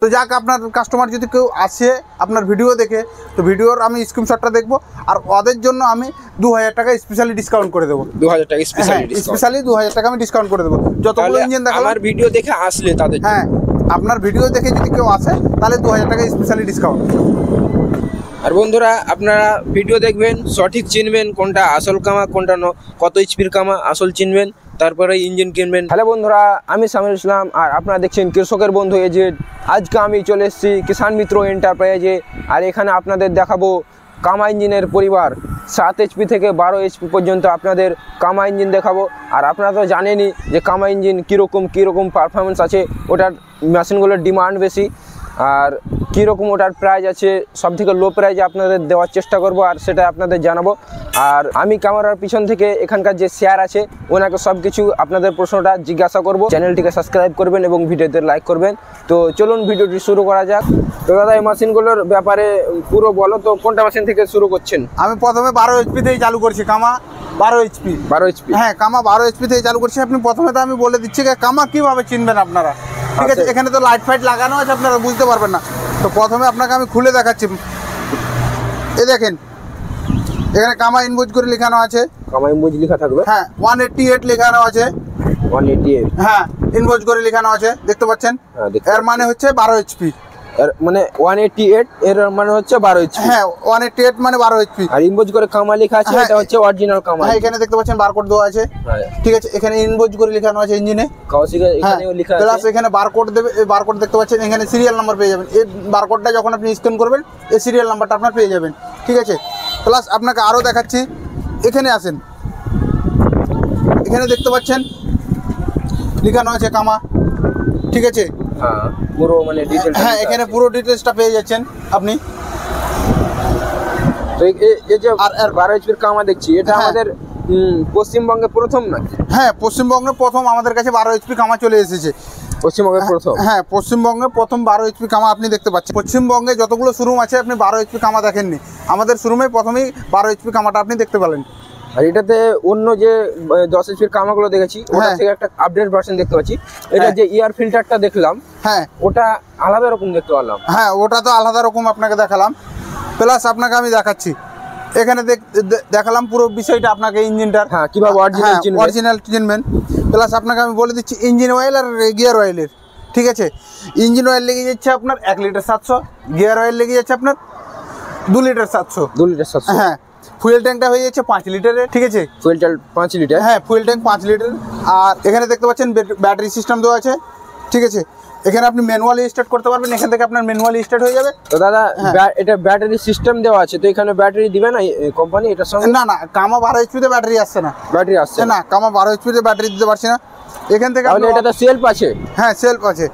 তো যাক আপনার কাস্টমার যদি কেউ আসে আপনার ভিডিও দেখে তো ভিডিওর আমি স্ক্রিনশটটা দেখব আর ওদের জন্য আমি 2000 টাকা স্পেশালি ডিসকাউন্ট করে দেব। 2000 টাকা স্পেশালি 2000 টাকা আমি ডিসকাউন্ট করে দেব যতগুলো ইঞ্জিন দেখালাম। আমার ভিডিও দেখে আসলে তাদের হ্যাঁ আপনার ভিডিও দেখে যদি কেউ আসে তাহলে 2000 টাকা স্পেশালি ডিসকাউন্ট। আর বন্ধুরা আপনারা ভিডিও দেখবেন সঠিক চিনবেন কোনটা আসল কামা কোনটা কত এইচপির কামা আসল চিনবেন তারপরে ইঞ্জিন কিনবেন। হ্যালো বন্ধুরা আমি সামির ইসলাম আর আপনারা দেখছেন কৃষকের বন্ধু এজেড। আজকে আমি চলে এসেছি কিষাণ মিত্র এন্টারপ্রাইজে আর এখানে আপনাদের দেখাবো কামা ইঞ্জিনের পরিবার 7 এইচপি থেকে 12 এইচপি পর্যন্ত আপনাদের কামা ইঞ্জিন দেখাবো। আর আপনারা তো জানেনই যে কামা ইঞ্জিন কীরকম পারফরমেন্স আছে, ওটার মেশিনগুলোর ডিমান্ড বেশি আর কীরকম ওটার প্রাইস আছে সবথেকে লো প্রাইজে আপনাদের দেওয়ার চেষ্টা করব আর সেটা আপনাদের জানাবো। আর আমি ক্যামেরার পিছন থেকে এখানকার যে শেয়ার আছে ওনাকে সব কিছু আপনাদের প্রশ্নটা জিজ্ঞাসা করব। চ্যানেলটিকে সাবস্ক্রাইব করবেন এবং ভিডিওতে লাইক করবেন। তো চলুন ভিডিওটি শুরু করা যাক। তো দাদা এই মেশিনগুলোর ব্যাপারে পুরো বলো তো কোনটা মেশিন থেকে শুরু করছেন? আমি প্রথমে 12 এইচপি থেকে চালু করছি কামা 12 এইচপি। 12 এইচপি হ্যাঁ কামা 12 এইচপি থেকে চালু করছি। আপনি প্রথমে তো আমি বলে দিচ্ছি কামা কীভাবে চিনবেন আপনারা, ঠিক আছে? এখানে তো লাইট ফাইট লাগানো আছে আপনারা বুঝতে পারবেন না। তো প্রথমে আপনাকে আমি খুলে দেখাচ্ছি। এই দেখেন এখানে কামা ইনভয়েস করে লেখানো আছে। কামা ইনভয়েস লেখা থাকবে, হ্যাঁ 188 লেখানো আছে। 188 হ্যাঁ ইনভয়েস করে লেখানো আছে দেখতে পাচ্ছেন। এর মানে হচ্ছে 12 এইচপি। এর মানে 188 এর মানে হচ্ছে 12 এইচপি। হ্যাঁ 188 মানে 12 এইচপি। আর ইনভয়েস করে কামা লেখা আছে এটা হচ্ছে অরিজিনাল কামা। হ্যাঁ এখানে দেখতে পাচ্ছেন বারকোড দেওয়া আছে, ঠিক আছে? এখানে ইনভয়েস করে লেখানো আছে ইঞ্জিনে, কাউসিকে এখানেও লেখা আছে। প্লাস এখানে বারকোড দেবে, এই বারকোড দেখতে পাচ্ছেন এখানে সিরিয়াল নাম্বার পেয়ে যাবেন। এই বারকোডটা যখন আপনি স্ক্যান করবেন এই সিরিয়াল নাম্বারটা আপনার পেয়ে যাবেন, ঠিক আছে? প্লাস আপনাকে আরও দেখাচ্ছি, এখানে আসেন, এখানে দেখতে পাচ্ছেন লেখানো আছে কামা, ঠিক আছে? হ্যাঁ পুরো মানে ডিটেইলস, হ্যাঁ এখানে পুরো ডিটেইলসটা পেয়ে যাচ্ছেন আপনি। তো এই যে আর 12 এইচপির কামা দেখছি এটা আমাদের পশ্চিমবঙ্গে প্রথম নাকি? হ্যাঁ পশ্চিমবঙ্গে প্রথম আমাদের কাছে 12 এইচপি কামা চলে এসেছে। পশ্চিমবঙ্গে প্রথম? হ্যাঁ পশ্চিমবঙ্গে প্রথম 12 এইচপি কামা আপনি দেখতে পাচ্ছেন। পশ্চিমবঙ্গে যতগুলো শোরুম আছে আপনি 12 এইচপি কামা দেখেননি, আমাদের শোরুমে প্রথমেই 12 এইচপি কামাটা আপনি দেখতে পেলেন। আর এটাতে অন্য যে 10 এইচপির কামাগুলো দেখেছি ওটা থেকে একটা আপডেট ভার্সন দেখতে পাচ্ছি। এটা যে এয়ার ফিল্টারটা দেখলাম, হ্যাঁ ওটা আলাদা রকম দেখতে পেলাম। হ্যাঁ ওটা তো আলাদা রকম আপনাকে দেখালাম, প্লাস আপনাকে আমি দেখাচ্ছি এখানে দেখালাম পুরো বিষয়টা আপনাকে ইঞ্জিনটার, হ্যাঁ কিভাবে অরিজিনাল চিনবেন। প্লাস আপনাকে আমি বলে দিচ্ছি ইঞ্জিন অয়েল আর গিয়ার অয়েলের, ঠিক আছে? ইঞ্জিন অয়েল লেগে যাচ্ছে আপনার 1 লিটার 700, গিয়ার অয়েল লেগে যাচ্ছে আপনার 2 লিটার 700। 2 লিটার 700। হ্যাঁ ফুয়েল ট্যাঙ্কটা হয়ে যাচ্ছে 5 লিটারের, ঠিক আছে? Fuel tank 5 litre. হ্যাঁ ফুয়েল ট্যাঙ্ক 5 লিটার। আর এখানে দেখতে পাচ্ছেন ব্যাটারি সিস্টেম দেওয়া আছে, ঠিক আছে? এখানে আপনি ম্যানুয়ালি স্টার্ট করতে পারবেন, এখান থেকে আপনার ম্যানুয়ালি স্টার্ট হয়ে যাবে। তো দাদা এটা ব্যাটারি সিস্টেম দেওয়া আছে, তো এখানে ব্যাটারি দিবে না কোম্পানি এটার সঙ্গে? না কামা 12 এইচপিতে ব্যাটারি আসছে না, ব্যাটারি আসছে না কামা 12 এইচপিতে ব্যাটারি দিতে পারছি না। এখান থেকে এটাতে সেলফ আছে? হ্যাঁ সেলফ আছে।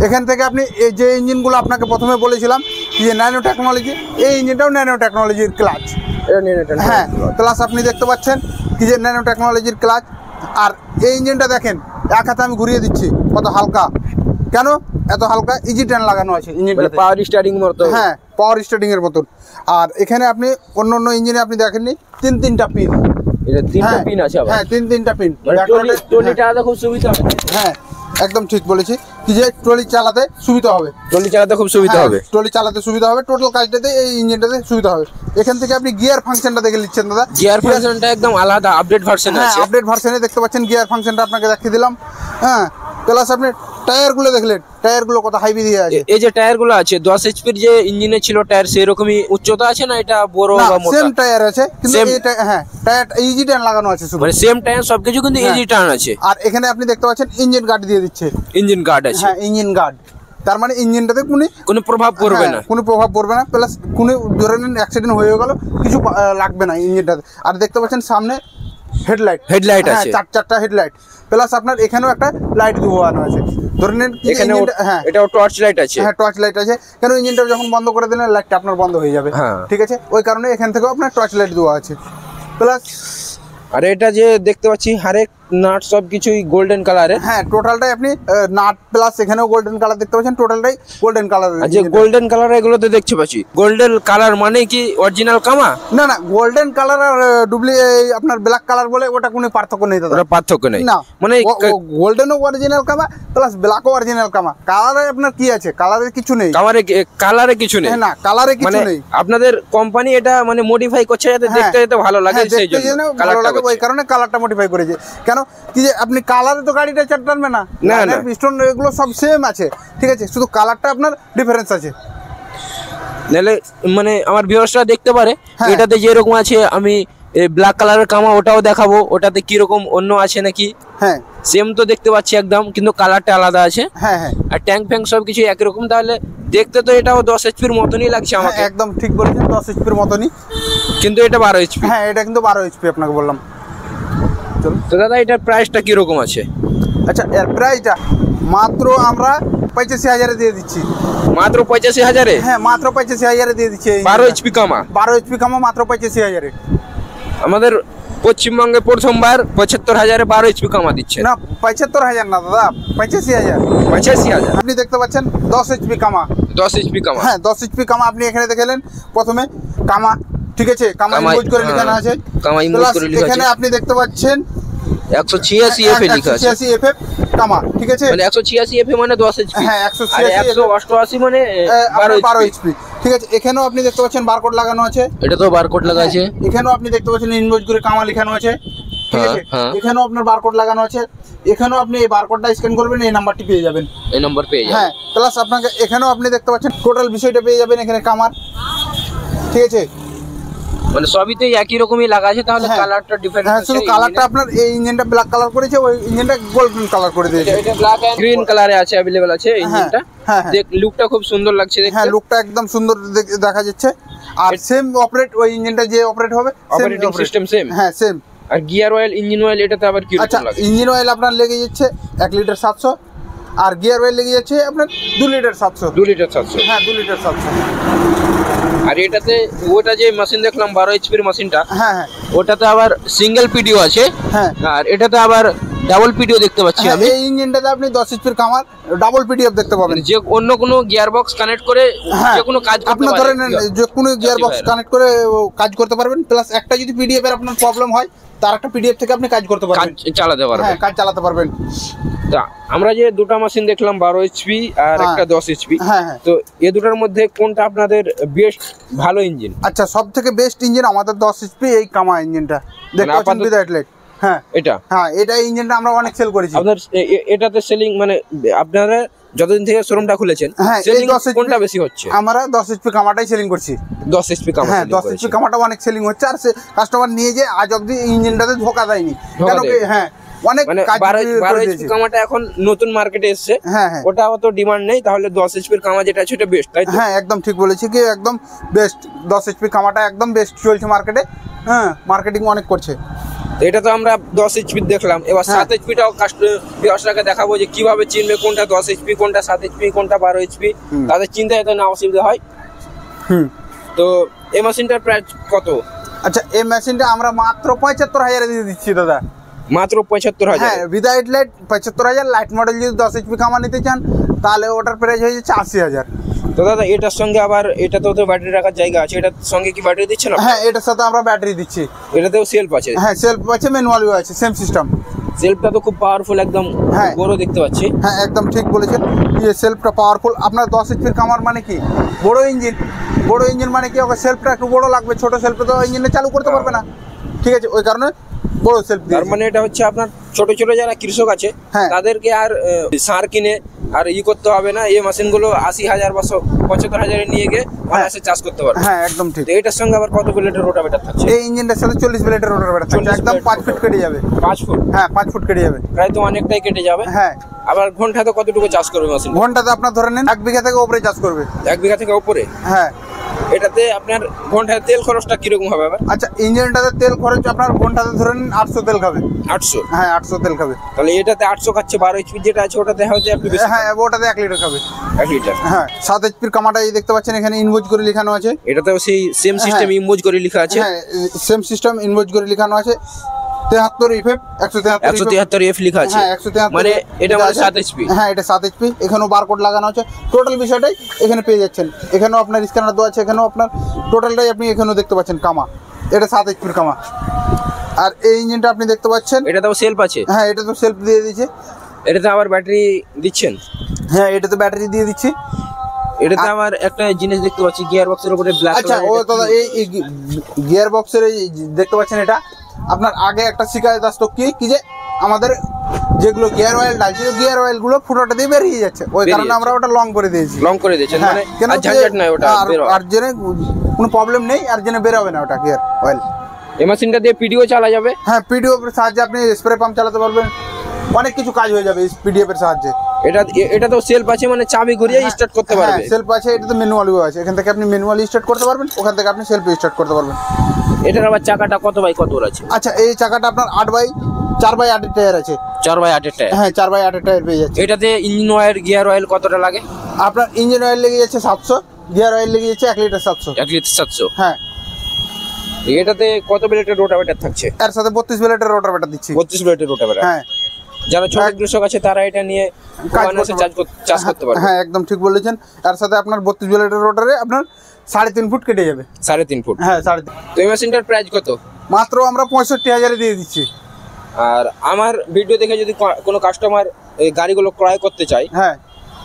এখান থেকে আপনি এই যে ইঞ্জিনগুলো আপনাকে প্রথমে বলেছিলাম যে ন্যানো টেকনোলজি, এই ইঞ্জিনটাও ন্যানো টেকনোলজির ক্লাচ। হ্যাঁ প্লাস আপনি দেখতে পাচ্ছেন কি যে ন্যানো টেকনোলজির ক্লাচ। আর এই ইঞ্জিনটা দেখেন এক হাতে আমি ঘুরিয়ে দিচ্ছি কত হালকা, কেন এত হালকা? ইজি ট্যান লাগানো আছে ইঞ্জিনটা, পাওয়ার স্টার্টিং মতো। হ্যাঁ পাওয়ার স্টার্টিং এর মতন। আর এখানে আপনি অন্য ইঞ্জিনে আপনি দেখেননি 3টা পিন, এটা 3টা পিন আছে আবার? হ্যাঁ 3টা পিন। ট্রলিটা খুব সুবিধা হবে। হ্যাঁ একদম ঠিক বলেছি কি যে ট্রলি চালাতে সুবিধা হবে, ট্রলি চালাতে খুব সুবিধা হবে, ট্রলি চালাতে সুবিধা হবে, টোটাল কাজটাতে এই ইঞ্জিনটাতে সুবিধা হবে। এখান থেকে আপনি গিয়ার ফাংশনটা দেখে নিচ্ছেন দাদা, গিয়ার ফাংশনটা একদম আলাদা আপডেট ভার্সন আছে। আপডেট ভার্সনে দেখতে পাচ্ছেন গিয়ার ফাংশনটা আপনাকে দেখিয়ে দিলাম। হ্যাঁ প্লাস আপনি টায়ারগুলো দেখলেন, টায়ারগুলো কত হাইবি দিয়ে আছে। এই যে টায়ারগুলো আছে 10 এইচপির যে ইঞ্জিনে ছিল টায়ার সেরকমই উচ্চতা আছে না এটা বড় বা মোটা? সেম টায়ার আছে কিন্তু এটা হ্যাঁ টায়ার ইজি টার্ন লাগানো আছে শুধু, মানে সেম টায়ার সবকিছু কিন্তু ইজি টার্ন আছে। আর এখানে আপনি দেখতে পাচ্ছেন ইঞ্জিন গার্ড দিয়ে দিচ্ছে, ইঞ্জিন গার্ড আছে। হ্যাঁ ইঞ্জিন গার্ড, তার মানে ইঞ্জিনটাতে কোনো প্রভাব পড়বে না, কোনো প্রভাব পড়বে না। প্লাস কোনো ধরে নেন অ্যাক্সিডেন্ট হয়ে গেল কিছু লাগবে না ইঞ্জিনটাতে। আর দেখতে পাচ্ছেন সামনে হেডলাইট আছে, 4টা হেডলাইট। প্লাস আপনার এখানেও একটা লাইট দেওয়ানো আছে, ধরে নেন এখানে হ্যাঁ এটাও টর্চ লাইট আছে। হ্যাঁ টর্চ লাইট আছে, কেন ইঞ্জিনটা যখন বন্ধ করে দিলেন লাইটটা আপনার বন্ধ হয়ে যাবে, ঠিক আছে? ওই কারণে এখান থেকেও আপনার টর্চ লাইট দেওয়া আছে। প্লাস আর এটা যে দেখতে পাচ্ছি হরেক নাট সব কিছুই গোল্ডেন কালারের। হ্যাঁ টোটালটাই আপনি নাট প্লাস এখানেও গোল্ডেন কালার দেখতে পাচ্ছেন, টোটালটাই গোল্ডেন কালার। যে গোল্ডেন কালার এগুলোতে দেখতে পাচ্ছি, গোল্ডেন কালার মানে কি অরিজিনাল কামা? না না, গোল্ডেন কালার আর আপনার ব্ল্যাক কালার বলে ওটা কোনো পার্থক্য নেই দাদা। ওটা পার্থক্য নেই না, মানে গোল্ডেনও অরিজিনাল কামা প্লাস ব্ল্যাকও অরিজিনাল কামা। কালারে আপনার কি আছে? কালারে কিছু নেই, কালারে কিছু নেই। না কালারে কিছু নেই। আপনাদের কোম্পানি এটা মানে মডিফাই করছে যাতে দেখতে যেতে ভালো লাগে, সেই জন্য ভালো লাগে, ওই কারণে কালারটা মডিফাই করেছে। কেন কি যে আপনি কালারে তো গাড়িটা টানবে না, না পিস্টন এগুলো সব সেম আছে, ঠিক আছে, শুধু কালারটা আপনার ডিফারেন্স আছে। নাহলে মানে আমার ভিউয়ার্সরা দেখতে পারে এটাতে যেরকম আছে, আমি ব্ল্যাক কালারের কামা ওটাও দেখাবো, ওটাতে কি রকম অন্য আছে নাকি। হ্যাঁ সেম তো দেখতে পাচ্ছি একদম, কিন্তু কালারটা আলাদা আছে। হ্যাঁ হ্যাঁ, আর ট্যাঙ্ক ফ্যাঙ্ক সব কিছু একই রকম, তাহলে দেখতে তো এটাও 10 এইচপির মতনই লাগছে আমাকে। একদম ঠিক বলেছেন, 10 এইচপির মতনই, কিন্তু এটা 12 এইচপি। হ্যাঁ এটা কিন্তু 12 এইচপি আপনাকে বললাম। তো দাদা এটার প্রাইসটা কি রকম আছে? আচ্ছা এর প্রাইসটা মাত্র আমরা 85,000 দিয়ে দিচ্ছি। মাত্র 85,000? হ্যাঁ মাত্র 85,000 দিয়ে দিচ্ছি। 12 এইচপি কামা, 12 এইচপি কামা মাত্র 85,000। আমাদের পশ্চিমবঙ্গে প্রথমবার 75,000 12 এইচপি কামা দিচ্ছে। না 75,000 না দাদা, 85,000। 85,000 আপনি দেখতে পাচ্ছেন 10 এইচপি কামা। 10 এইচপি কামা, হ্যাঁ 10 এইচপি কামা আপনি এখানে দেখলেন প্রথমে কামা, ঠিক আছে, কামা ইমোজ করে লেখানো আছে, কামা ইমোজ করে লেখা আছে। এখানে আপনি দেখতে পাচ্ছেন 186 এফএ লেখা আছে, 186 এফএ কামা, ঠিক আছে, মানে 186 এফএ মানে 10 এইচপি। হ্যাঁ 188 মানে 12 এইচপি, ঠিক আছে। এখানেও আপনি দেখতে পাচ্ছেন বারকোড লাগানো আছে, এটা তো বারকোড লাগা আছে। এখানেও আপনি দেখতে পাচ্ছেন ইনভয়েস করে কামা লেখানো আছে, ঠিক আছে, এখানেও আপনার বারকোড লাগানো আছে। এখানেও আপনি এই বারকোডটা স্ক্যান করবেন, এই নাম্বারটি পেয়ে যাবেন, এই নাম্বার পেয়ে যাবেন। হ্যাঁ প্লাস আপনাকে এখানেও আপনি দেখতে পাচ্ছেন টোটাল বিষয়টা পেয়ে যাবেন এখানে কামার, ঠিক আছে, মানে সবইতেই একই রকমই লাগা আছে, তাহলে কালারটা ডিফারেন্ট। হ্যাঁ শুধু কালারটা আপনার এই ইঞ্জিনটা ব্ল্যাক কালার করেছে, ওই ইঞ্জিনটা গোল্ডেন কালার করে দিয়েছে। এটা ব্ল্যাক এন্ড গ্রিন কালারে আছে, अवेलेबल আছে ইঞ্জিনটা। দেখ লুকটা খুব সুন্দর লাগছে দেখতে। হ্যাঁ লুকটা একদম সুন্দর দেখা যাচ্ছে। আর সেম অপারেট, ওই ইঞ্জিনটা যে অপারেট হবে অপারেটিং সিস্টেম সেম। হ্যাঁ সেম। আর গিয়ার অয়েল, ইঞ্জিন অয়েল এটাতে আবার কি রকম লাগে? ইঞ্জিন অয়েল আপনার লেগে যাচ্ছে 1 লিটার 700, আর গিয়ার অয়েল লেগে যাচ্ছে আপনার 2 লিটার 700। 2 লিটার 700? হ্যাঁ 2 লিটার 700। আর এটাতে ওটা যে মেশিন দেখলাম 12 এইচপির মেশিনটা, হ্যাঁ হ্যাঁ ওটাতে আবার সিঙ্গেল পিডিও আছে। হ্যাঁ আর এটাতে আবার ডাবল পিডিও দেখতে পাচ্ছি আমি। এই ইঞ্জিনটাতে আপনি 10 এইচপির কামার ডাবল পিডিএফ দেখতে পাবেন। যে অন্য কোনো গিয়ার বক্স কানেক্ট করে যে কোনো কাজ করতে আপনি ধরেন যে কোনো গিয়ার বক্স কানেক্ট করে কাজ করতে পারবেন, প্লাস একটা যদি পিডিএফ এর আপনার প্রবলেম হয়, তার একটা পিডিএফ থেকে আপনি কাজ করতে পারবেন, কাজ চালাতে পারবেন। হ্যাঁ কাজ চালাতে পারবেন। তা আমরা যে দুটো মেশিন দেখলাম 12 এইচপি আর একটা 10 এইচপি, হ্যাঁ হ্যাঁ, তো এই দুটোর মধ্যে কোনটা আপনাদের বেস্ট ভালো ইঞ্জিন? আচ্ছা সবথেকে বেস্ট ইঞ্জিন আমাদের 10 এইচপি এই কামা ইঞ্জিনটা দেখতে পাচ্ছেন উইথ হেডলাইট। হ্যাঁ এটা, হ্যাঁ এটা ইঞ্জিনটা আমরা অনেক সেল করেছি। আপনার এটাতে সেলিং মানে আপনারা যতদিন থেকে শোরুমটা খুলেছেন সেলিং কোনটা বেশি হচ্ছে? আমরা 10 এইচপি কামাটাই সেলিং করছি। 10 এইচপি কামা, হ্যাঁ 10 এইচপি কামাটা অনেক সেলিং হচ্ছে, আর কাস্টমার নিয়ে যে আজ অবধি ইঞ্জিনটাতে ধোকা দেয়নি। কেন কি হ্যাঁ অনেক কাজ 12 এইচপি কামাটা এখন নতুন মার্কেটে এসেছে। হ্যাঁ হ্যাঁ, ওটা অত ডিমান্ড নেই, তাহলে 10 এইচপির কামা যেটা আছে ওটা বেস্ট, তাই তো? হ্যাঁ একদম ঠিক বলেছি, কি একদম বেস্ট 10 এইচপি কামাটা একদম বেস্ট চলছে মার্কেটে। হ্যাঁ মার্কেটিং অনেক করছে। এটা তো আমরা 10 এইচপি দেখলাম, এবার 7 এইচপিটাও কাস্টমারকে দেখাবো যে কিভাবে চিনবে কোনটা 10 এইচপি, কোনটা 7 এইচপি, কোনটা 12 এইচপি, তাদের চিন্তা এত না অসুবিধা হয়। তো এই মেশিনটার প্রাইস কত? আচ্ছা এই মেশিনটা আমরা মাত্র 75,000 দিয়ে দিচ্ছি দাদা। মাত্র 75,000? হ্যাঁ উইদাউট লাইট 75,000। লাইট মডেল যদি 10 এইচপি কামা নিতে চান তাহলে ওটার প্রাইস হয়ে যাচ্ছে 80,000। তো দাদা এটার সঙ্গে আবার এটাতেও তো ব্যাটারি রাখার জায়গা আছে, এটার সঙ্গে কি ব্যাটারি দিচ্ছে না? হ্যাঁ এটার সাথে আমরা ব্যাটারি দিচ্ছি। এটাতেও সেলফ আছে? হ্যাঁ সেলফ আছে, ম্যানুয়ালও আছে, সেম সিস্টেম। সেলফটা তো খুব পাওয়ারফুল একদম, বড় দেখতে পাচ্ছি। হ্যাঁ একদম ঠিক বলেছেন, এই সেলফটা পাওয়ারফুল। আপনার 10 এইচপির কামার মানে কি বড় ইঞ্জিন, বড় ইঞ্জিন মানে কি ওকে সেলফটা একটু বড় লাগবে, ছোট সেলফে তো ইঞ্জিনে চালু করতে পারবে না, ঠিক আছে, ওই কারণে বড় সেলফ। তার মানে এটা হচ্ছে আপনার ছোট ছোট যারা কৃষক আছে তাদেরকে আর সার কিনে আর করতে হবে না, এই মেশিনগুলো 80,000 বা 75,000 নিয়ে গিয়ে অনায়াসে চাষ করতে পারবে। হ্যাঁ একদম ঠিক। এটার সঙ্গে আবার কত ব্লেডের রোটাভেটার থাকছে? এই ইঞ্জিনটার সাথে 40 ব্লেডের রোটাভেটার থাকছে, একদম 5 ফুট কেটে যাবে। 5 ফুট? হ্যাঁ 5 ফুট কেটে যাবে, প্রায় তো অনেকটাই কেটে যাবে। হ্যাঁ আবার ঘন্টাতে কতটুকু চাষ করবে মেশিন? ঘন্টাতে আপনার ধরে নেন 1 বিঘা থেকে উপরে চাষ করবে। 1 বিঘা থেকে উপরে? হ্যাঁ। এটাতে আপনার ঘন্টায় তেল খরচটা কিরকম হবে আবার? আচ্ছা ইঞ্জিনটাতে তেল খরচ আপনার ঘন্টাতে ধরেন 800 তেল খাবে। 800? হ্যাঁ 800 তেল খাবে। তাহলে এটাতে 800 খাচ্ছে, 12 এইচপি যেটা আছে ওটাতে হয়তো একটু বেশি। হ্যাঁ ওটাতে 1 লিটার খাবে। 1 লিটার? হ্যাঁ 7 এইচপির কামাটা এই দেখতে পাচ্ছেন এখানে ইনভয়েস করে লেখানো আছে। এটাতেও সেই সেম সিস্টেম ইনভয়েস করে লেখা আছে? হ্যাঁ সেম সিস্টেম ইনভয়েস করে লেখানো আছে। 73 173 লেখা আছে, হ্যাঁ 173, মানে এটা মানে 7 এইচপি। হ্যাঁ এটা 7 এইচপি, এখানেও বারকোড লাগানো আছে, টোটাল বিষয়টাই এখানে পেয়ে যাচ্ছেন। এখানেও আপনার স্ক্যানার দেওয়া আছে, এখানেও আপনার টোটালটাই আপনি এখানেও দেখতে পাচ্ছেন কামা, এটা 7 এইচপির কামা। আর এই ইঞ্জিনটা আপনি দেখতে পাচ্ছেন, এটা তো সেলফ আছে, হ্যাঁ এটা তো সেলফ দিয়ে দিয়েছে। এটাতে আবার ব্যাটারি দিচ্ছেন? হ্যাঁ এটা তো ব্যাটারি দিয়ে দিচ্ছি। এটাতে আমার একটা জিনিস দেখতে পাচ্ছি, গিয়ার বক্সের উপরে ব্ল্যাক। আচ্ছা ও দাদা, এই গিয়ার বক্সের এই দেখতে পাচ্ছেন, এটা আপনার আগে একটা শিকায়ত আসতো কি যে আমাদের যেগুলো গিয়ার অয়েল ডালছে, গিয়ার অয়েল গুলো ফুটোটা দিয়ে বেরিয়ে যাচ্ছে, ওই কারণে আমরা ওটা লং করে দিয়েছি। লং করে দিয়েছেন মানে কেন আর ঝঞ্ঝাট নাই ওটা, আর জেনে কোনো প্রবলেম নেই, আর জেনে বেরোবে না ওটা গিয়ার অয়েল। এই মেশিনটা দিয়ে পিডিও চালা যাবে? হ্যাঁ পিডিএফ এর সাহায্যে আপনি স্প্রে পাম্প চালাতে পারবেন, অনেক কিছু কাজ হয়ে যাবে পিডিএফ এর সাহায্যে। এটা তো সেলফ আছে, মানে চাবি ঘুরিয়ে স্টার্ট করতে পারবে? সেলফ আছে, এটা তো ম্যানুয়ালিও আছে, এখান থেকে আপনি ম্যানুয়ালি স্টার্ট করতে পারবেন, ওখান থেকে আপনি সেলফ স্টার্ট করতে পারবেন। এটার আবার চাকাটা কত বাই কত আছে? আচ্ছা এই চাকাটা আপনার 4x8 টায়ার আছে। 4x8 tyre? হ্যাঁ 4x8 টায়ার পেয়ে যাচ্ছে। এটাতে ইঞ্জিন অয়েল গিয়ার অয়েল কতটা লাগে? আপনার ইঞ্জিন অয়েল লেগে যাচ্ছে 700, গিয়ার অয়েল লেগে যাচ্ছে 1 লিটার 700। 1 লিটার 700? হ্যাঁ। এটাতে কত ব্লেডের রোটাভেটার থাকছে? এর সাথে 32 ব্লেডের রোটাভেটার দিচ্ছি। 32 ব্লেডের রোটাভেটার? হ্যাঁ। যারা ছোট কৃষক আছে তারা এটা নিয়ে চাষ করতে পারবে। হ্যাঁ একদম ঠিক বলেছেন। এর সাথে আপনার 32 ব্লেডের রোটারে আপনার 3.5 ফুট কেটে যাবে। 3.5 ফুট? হ্যাঁ 3.5। তো এই মেশিনটার প্রাইস কত? মাত্র আমরা 65,000 দিয়ে দিচ্ছি। আর আমার ভিডিও দেখে যদি কোনো কাস্টমার এই গাড়িগুলো ক্রয় করতে চায়, হ্যাঁ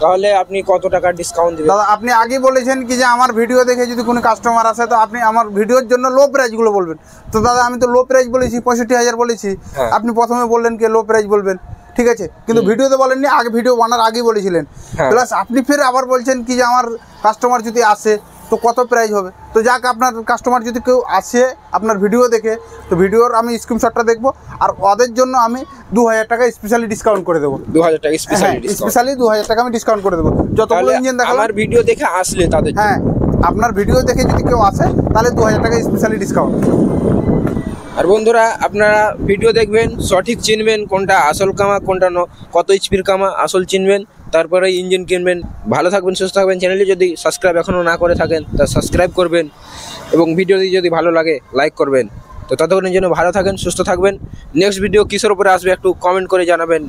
তাহলে আপনি কত টাকা ডিসকাউন্ট দিবেন? দাদা আপনি আগে বলেছেন কি যে আমার ভিডিও দেখে যদি কোনো কাস্টমার আসে তো আপনি আমার ভিডিওর জন্য লো প্রাইসগুলো বলবেন। তো দাদা আমি তো লো প্রাইস বলেছি, 65,000 বলেছি। আপনি প্রথমে বললেন কি লো প্রাইস বলবেন, ঠিক আছে, কিন্তু ভিডিওতে বলেননি, আগে ভিডিও বানার আগেই বলেছিলেন। প্লাস আপনি ফের আবার বলছেন কি যে আমার কাস্টমার যদি আসে তো কত প্রাইস হবে। তো যাক, আপনার কাস্টমার যদি কেউ আসে আপনার ভিডিও দেখে, তো ভিডিওর আমি স্ক্রিনশটটা দেখবো, আর ওদের জন্য আমি 2,000 টাকা স্পেশালি ডিসকাউন্ট করে দেবো। 2,000 টাকা স্পেশালি 2,000 টাকা আমি ডিসকাউন্ট করে দেবো যতগুলো ইঞ্জিন দেখালাম। আমার ভিডিও দেখে আসলে তাদের, হ্যাঁ আপনার ভিডিও দেখে যদি কেউ আসে তাহলে 2,000 টাকা স্পেশালি ডিসকাউন্ট। আর বন্ধুরা আপনারা ভিডিও দেখবেন, সঠিক চিনবেন কোনটা আসল কামা কোনটা কত এইচপির কামা আসল চিনবেন, তারপরে ইঞ্জিন কিনবেন। ভালো থাকবেন, সুস্থ থাকবেন। চ্যানেলটি যদি সাবস্ক্রাইব এখনও না করে থাকেন তা সাবস্ক্রাইব করবেন, এবং ভিডিওটি যদি ভালো লাগে লাইক করবেন। তো ততক্ষণের জন্য ভালো থাকেন, সুস্থ থাকবেন। নেক্সট ভিডিও কিসের উপরে আসবে একটু কমেন্ট করে জানাবেন।